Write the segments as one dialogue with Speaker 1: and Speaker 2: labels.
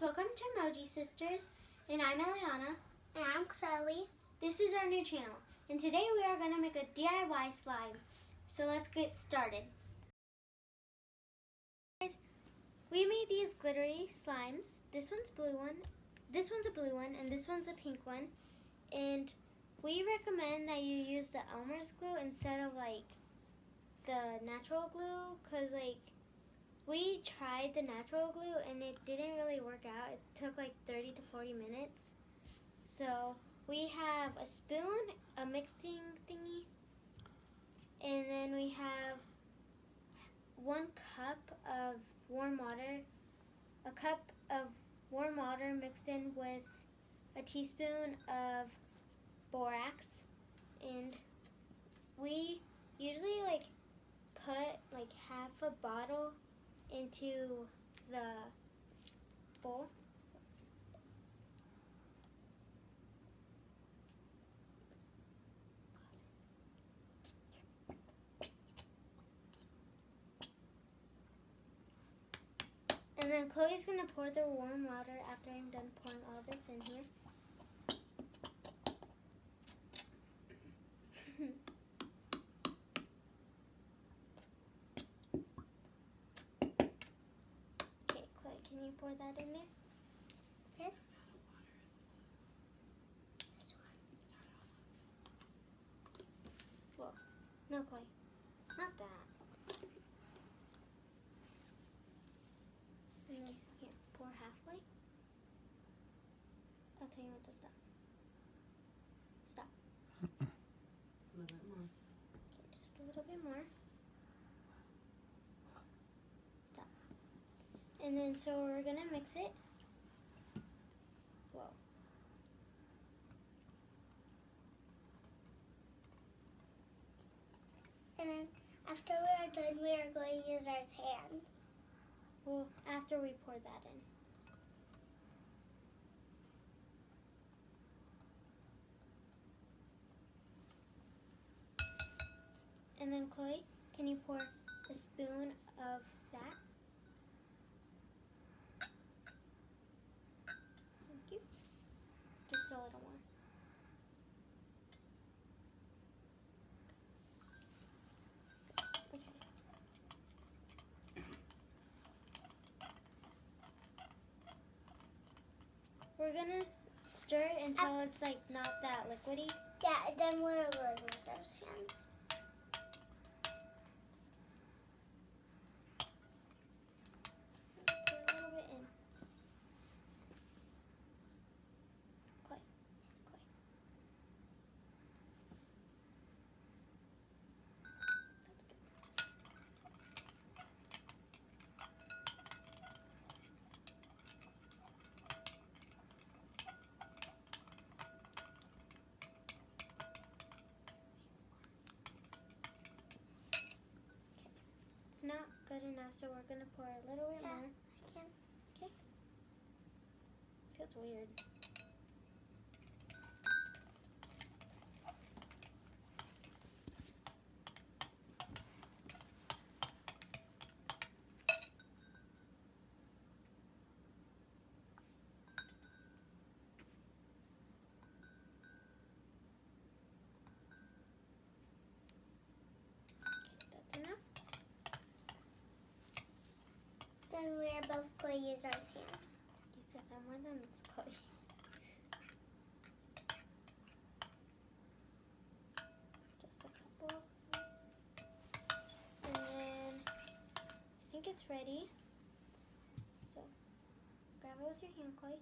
Speaker 1: Welcome to MojiSisters, and I'm Iliana.
Speaker 2: And I'm Chloe.
Speaker 1: This is our new channel, and today we are going to make a DIY slime. So let's get started. Guys, we made these glittery slimes. This one's blue one, this one's a blue one, and this one's a pink one. And we recommend that you use the Elmer's glue instead of like the natural glue, because like we tried the natural glue and it didn't really work out. It took like 30 to 40 minutes. So we have a spoon, a mixing thingy, and then we have 1 cup of warm water, a cup of warm water mixed in with a teaspoon of borax, and we usually like put like half a bottle into the bowl. And then Chloe's going to pour the warm water after I'm done pouring all this in here. Okay, Chloe, can you pour that in there?
Speaker 2: This? This one.
Speaker 1: Whoa. No, Chloe. Not that. Here, pour halfway. I'll tell you when to stop. Stop.
Speaker 3: A little bit more.
Speaker 1: Okay, just a little bit more. Stop. And then so we're gonna mix it. Whoa.
Speaker 2: And then after we are done, we are going to use our hands.
Speaker 1: Well, after we pour that in. And then Chloe, can you pour a spoon of that? Thank you. Just a little more. Okay. We're gonna stir it until it's like not that liquidy.
Speaker 2: Yeah, and then we're going to use our hands.
Speaker 1: Put a little bit in. Chloe. That's good. It's not good enough, so we're gonna pour a little bit
Speaker 2: Yeah,
Speaker 1: more.
Speaker 2: I can.
Speaker 1: Okay. Feels weird. Okay, that's enough.
Speaker 2: Then we are both going to use our hands.
Speaker 1: You said that more than it's Chloe. Just a couple of this. And then I think it's ready. So grab it with your hand, Chloe.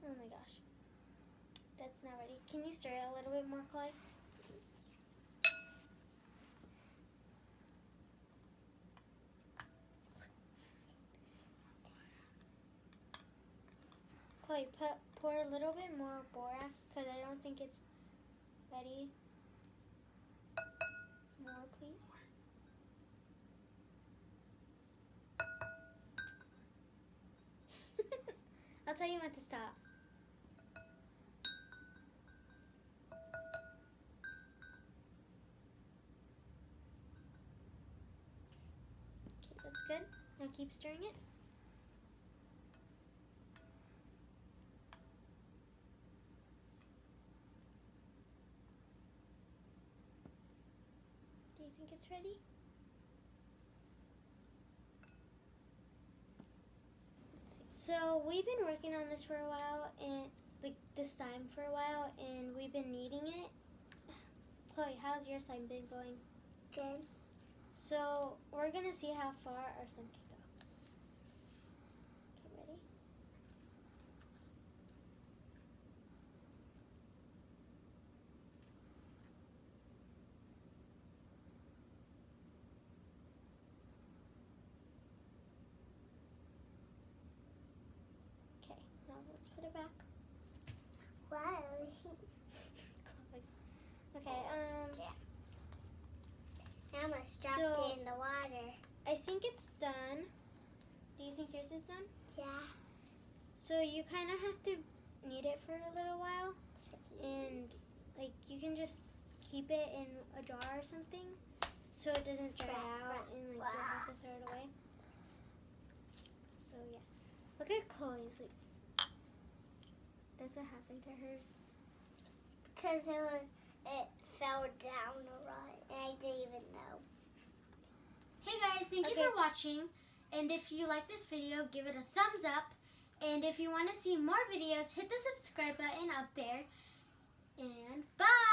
Speaker 1: Oh my gosh. That's not ready. Can you stir it a little bit more, Chloe? Chloe, pour a little bit more borax because I don't think it's ready. More, please. I'll tell you when to stop. Now keep stirring it. Do you think it's ready? Let's see. So we've been working on this for a while, and like this slime for a while, and we've been kneading it. Chloe, how's your slime been going?
Speaker 2: Good.
Speaker 1: So we're gonna see how far our slime can go. Okay, ready? Okay, now let's put it back.
Speaker 2: Wow.
Speaker 1: Okay,
Speaker 2: I almost dropped
Speaker 1: so-
Speaker 2: it in the water.
Speaker 1: I think it's done. Do you think yours is done?
Speaker 2: Yeah.
Speaker 1: So you kind of have to knead it for a little while, and like you can just keep it in a jar or something, so it doesn't dry out and like you'll have to throw it away. So yeah, look at Chloe's. Like, that's what happened to hers.
Speaker 2: Because it fell down right, and I didn't even know.
Speaker 1: Hey guys, thank you for watching, and if you like this video, give it a thumbs up, and if you want to see more videos, hit the subscribe button up there, and bye!